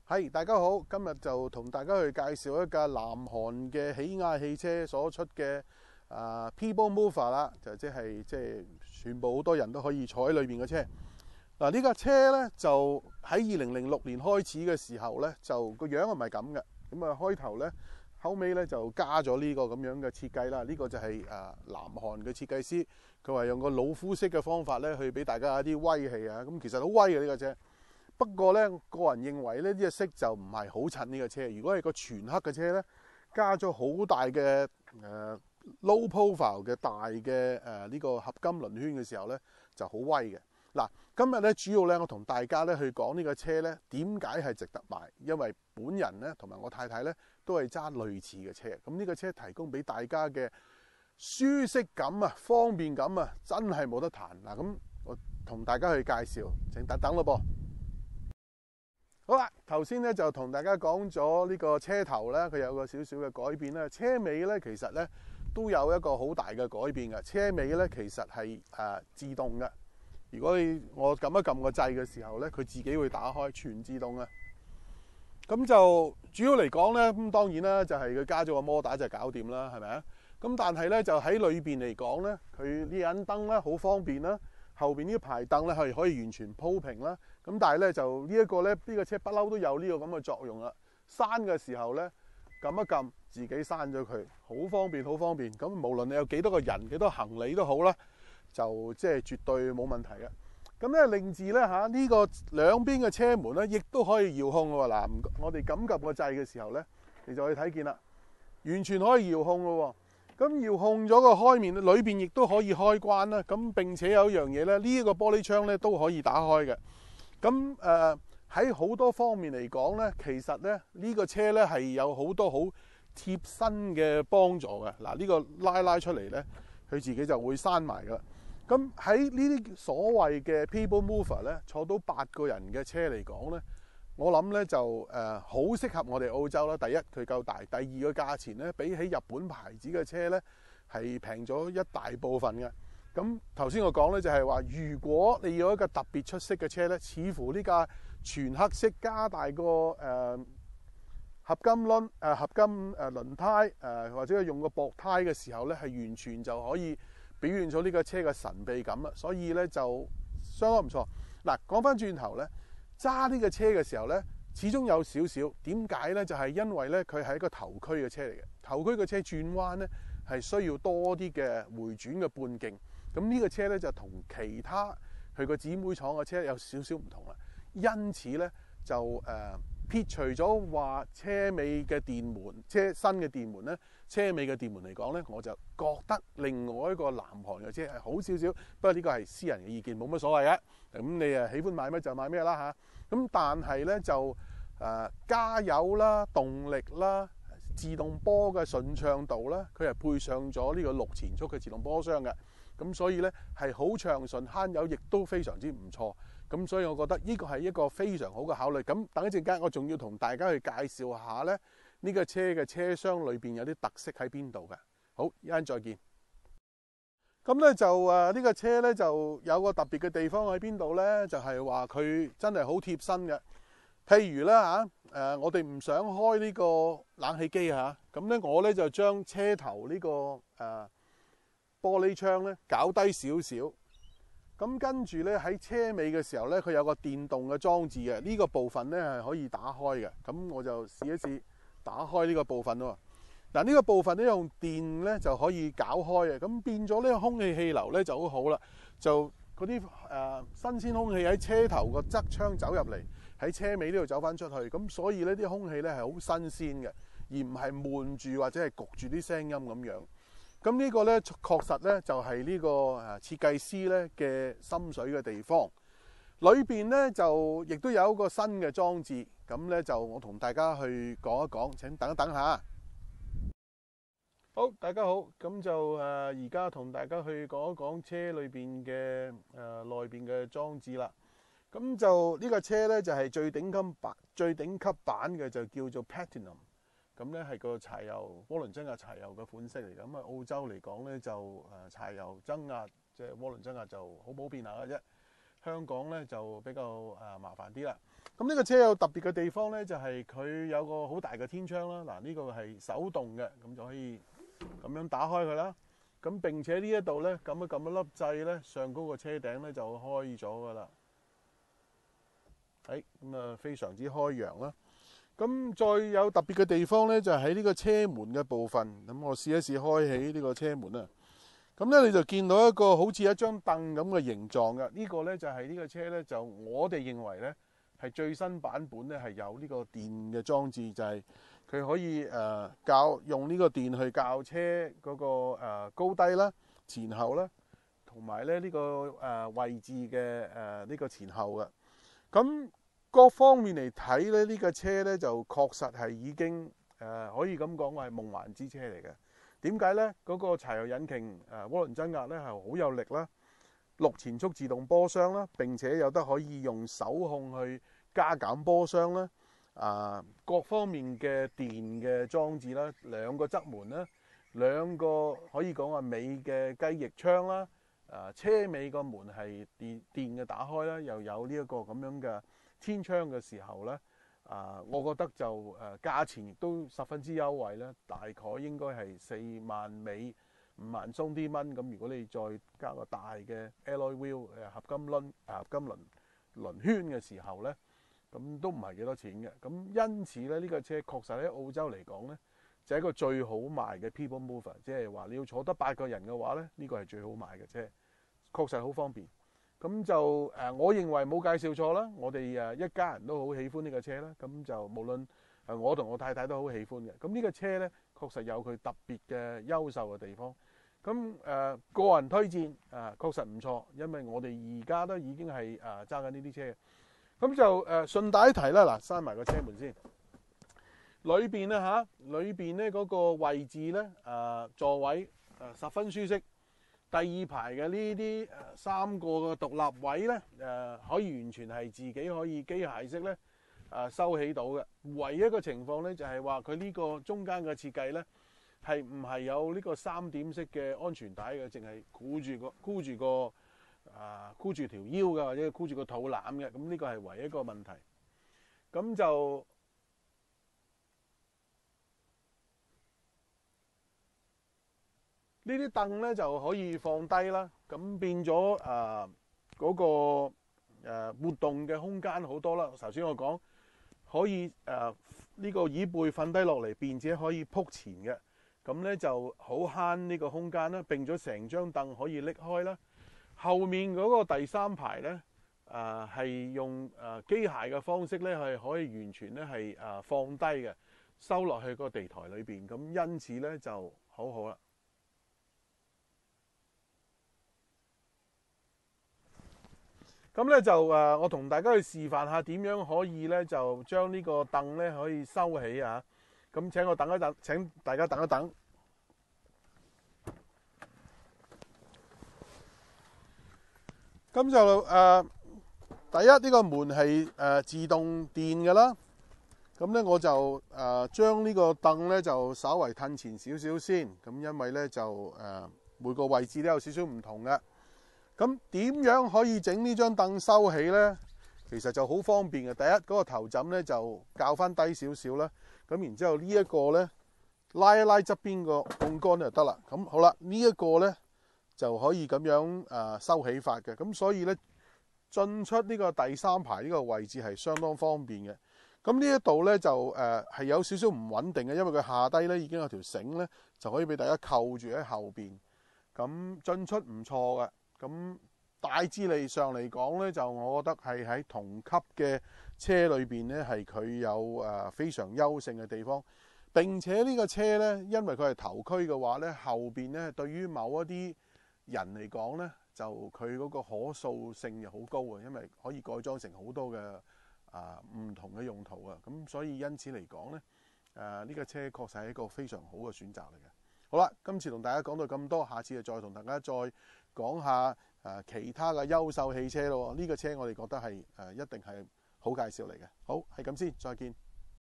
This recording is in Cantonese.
係，大家好，今日就同大家去介紹一架南韓嘅起亞汽車所出嘅People Mover 啦，即係全部好多人都可以坐喺裏邊嘅車。嗱，呢架車呢，就喺2006年開始嘅時候呢，就個樣唔係咁嘅。咁啊開頭呢，後尾呢就加咗呢個咁樣嘅設計啦。呢個就係南韓嘅設計師，佢話用個老夫式嘅方法呢，去俾大家一啲威氣啊。咁其實好威嘅呢架車。不過咧，個人認為咧，呢隻色就唔係好襯呢個車。如果係個全黑嘅車咧，加咗好大嘅low profile 嘅大嘅呢個合金輪圈嘅時候咧，就好威嘅。嗱，今日咧主要咧，我同大家咧去講呢個車咧，點解係值得買？因為本人咧同埋我太太咧都係揸類似嘅車。咁呢個車提供俾大家嘅舒適感啊、方便感啊，真係冇得彈。嗱，咁我同大家去介紹，請等等咯噃。好啦，頭先咧就同大家講咗呢個車頭咧，佢有個少少嘅改變啦。車尾咧其實咧都有一個好大嘅改變嘅。車尾咧其實係自動嘅。如果我撳一撳個掣嘅時候咧，佢自己會打開，全自動嘅。咁就主要嚟講咧，咁當然啦，就係佢加咗個摩打就搞掂啦，係咪啊？咁但係咧就喺裏邊嚟講咧，佢呢盞燈咧好方便啦。後邊呢排凳咧係可以完全鋪平啦，咁但係咧就呢一個咧呢個車不嬲都有呢個咁嘅作用啦。閂嘅時候咧撳一撳自己閂咗佢，好方便好方便。咁無論你有幾多個人幾多行李都好啦，就即係絕對冇問題嘅。咁咧另至咧呢個兩邊嘅車門咧亦都可以遙控喎。嗱，我哋撳個掣嘅時候咧，你就可以睇見啦，完全可以遙控咯。咁遙控咗個開面，裏邊亦都可以開關啦。咁並且有一樣嘢咧，呢一個玻璃窗咧都可以打開嘅。咁喺好多方面嚟講咧，其實咧呢個車咧係有好多好貼身嘅幫助嘅。嗱，呢個拉出嚟咧，佢自己就會閂埋噶啦。咁喺呢啲所謂嘅 People Mover 咧，坐到8個人嘅車嚟講咧，我諗咧就好適合我哋澳洲啦。第一，佢夠大；第二，個價錢咧比起日本牌子嘅車咧係平咗一大部分嘅。咁頭先我講咧就係話，如果你要一個特別出色嘅車咧，似乎呢架全黑色加大個合金輪胎或者係用個薄胎嘅時候咧，係完全就可以表現咗呢個車嘅神秘感啦。所以咧就相當唔錯。嗱，講翻轉頭咧。揸呢個車嘅時候呢，始終有少少點解呢？就係因為呢，佢係一個頭驅嘅車嚟嘅。頭驅嘅車轉彎呢，係需要多啲嘅回轉嘅半徑。咁呢個車呢，就同其他佢個姊妹廠嘅車有少少唔同啦。因此呢，就撇除咗話車尾嘅電門、車身嘅電門呢，車尾嘅電門嚟講呢，我就覺得另外一個南韓嘅車係好少少。不過呢個係私人嘅意見，冇乜所謂嘅。咁你喜歡買乜就買咩啦嚇。咁但係咧就加油啦、動力啦、自動波嘅順暢度啦，佢係配上咗呢個6前速嘅自動波箱嘅。咁所以咧係好暢順，慳油亦都非常之唔錯。咁所以我覺得呢個係一個非常好嘅考慮。咁等一陣間我仲要同大家去介紹下咧呢個車嘅車廂裏邊有啲特色喺邊度嘅。好，一陣再見。咁咧就呢個車咧就有個特別嘅地方喺邊度咧？就係話佢真係好貼身嘅。譬如咧我哋唔想開呢個冷氣機嚇，咁咧我咧就將車頭呢個玻璃窗咧搞低少少。咁跟住咧喺車尾嘅時候咧，佢有個電動嘅裝置嘅，呢個部分咧係可以打開嘅。咁我就試一試打開呢個部分咯。嗱，呢個部分咧用電咧就可以搞開嘅，咁變咗呢個空氣氣流咧就好好啦。就嗰啲新鮮空氣喺車頭個側窗走入嚟，喺車尾呢度走翻出去，咁所以呢啲空氣咧係好新鮮嘅，而唔係悶住或者係焗住啲聲音咁樣。咁呢個咧確實咧就係呢個設計師咧嘅心水嘅地方。裏邊咧就亦都有一個新嘅裝置，咁咧就我同大家去講一講。請等一等下。好，大家好，咁就而家同大家去講一講車裏邊嘅內邊嘅裝置啦。咁就呢個車咧就係最頂級版嘅，就叫做 Platinum。咁咧係個柴油渦輪增壓柴油嘅款式嚟嘅。咁澳洲嚟講咧就柴油增壓即係渦輪增壓就好普遍下嘅啫。香港咧就比較麻煩啲啦。咁呢個車有特別嘅地方咧，就係佢有個好大嘅天窗啦。嗱，呢個係手動嘅，咁就可以咁樣打開佢啦。咁並且呢一度咧，撳一粒掣咧，上高個車頂咧就開咗噶啦。咁啊，非常之開揚啦。咁再有特別嘅地方咧，就喺呢個車門嘅部分。咁我試一試開起呢個車門啦。咁咧你就見到一個好似一張凳咁嘅形狀嘅。呢個咧就係呢個車咧，就我哋認為咧係最新版本咧係有呢個電嘅裝置，就係佢可以用呢個電去校車嗰個高低啦、前後啦，同埋咧呢個位置嘅呢個前後嘅。咁各方面嚟睇咧，呢個車咧就確實係已經可以咁講話係夢幻之車嚟嘅。點解咧？嗰個柴油引擎渦輪增壓咧係好有力啦，6前速自動波箱啦，並且有得可以用手控去加減波箱啦，各方面嘅電嘅裝置啦，2個側門啦，2個可以講話尾嘅雞翼窗啦，車尾個門係電嘅打開啦，又有呢一個咁樣嘅天窗嘅時候咧，我覺得就價錢亦都十分之優惠咧，大概應該係4萬尾5萬鬆啲蚊。咁如果你再加個大嘅 alloy wheel 合金輪圈嘅時候咧，咁都唔係幾多錢嘅。咁因此咧，呢個車確實喺澳洲嚟講咧，就係一個最好賣嘅 people mover，即係話你要坐得8個人嘅話咧，呢個係最好賣嘅車，確實好方便。咁就我認為冇介紹錯啦，我哋一家人都好喜歡呢個車啦。咁就無論我同我太太都好喜歡嘅。咁呢個車呢，確實有佢特別嘅優秀嘅地方。咁個人推薦確實唔錯，因為我哋而家都已經係揸緊呢啲車。咁就順帶一提啦，嗱，閂埋個車門先。裏邊呢嗰個位置呢，座位十分舒適。第2排嘅呢啲3個嘅獨立位咧，可以完全係自己可以機械式咧收起到嘅。唯一一個情況咧，就係話佢呢個中間嘅設計咧，係唔係有呢個3點式嘅安全帶嘅，淨係箍住條腰嘅，或者箍住個肚腩嘅。咁呢個係唯一一個問題。咁就呢啲凳咧就可以放低啦，咁變咗嗰個活動嘅空間好多啦。頭先我講可以呢個椅背瞓低落嚟，並且可以撲前嘅，咁咧就好慳呢個空間啦。並咗成張凳可以拎開啦。後面嗰個第3排咧係用機械嘅方式咧係可以完全咧係放低嘅，收落去個地台裏邊。咁因此咧就好好啦。咁咧就我同大家去示範下點樣可以咧就將呢個凳咧可以收起啊！咁請我等一等，請大家等一等。咁就第一呢個門係自動電嘅啦。咁咧我就將呢個凳咧就稍為褪前少少先。咁因為咧就每個位置都有少少唔同嘅。咁點樣可以整呢張凳收起呢？其實就好方便嘅。第一嗰個頭枕呢就較翻低少少啦。咁然之後呢一個呢，拉一拉側邊個槓桿就得啦。咁好啦，呢一個呢就可以咁樣收起法嘅。咁所以呢，進出呢個第3排呢個位置係相當方便嘅。咁呢一度呢，就係有少少唔穩定嘅，因為佢下低呢已經有條繩呢，就可以俾大家扣住喺後邊。咁進出唔錯嘅。咁大致上嚟講咧，就我覺得係喺同級嘅車裏邊咧，係佢有非常優勝嘅地方。並且呢個車咧，因為佢係頭驅嘅話咧，後邊咧對於某一啲人嚟講咧，就佢嗰個可塑性又好高啊，因為可以改裝成好多嘅唔同嘅用途啊。咁所以因此嚟講咧，呢個車確實係一個非常好嘅選擇嚟嘅。好啦，今次同大家講到咁多，下次就再同大家再講下其他嘅優秀汽車咯。呢個車我哋覺得係一定係好介紹嚟嘅。好，係咁先，再見。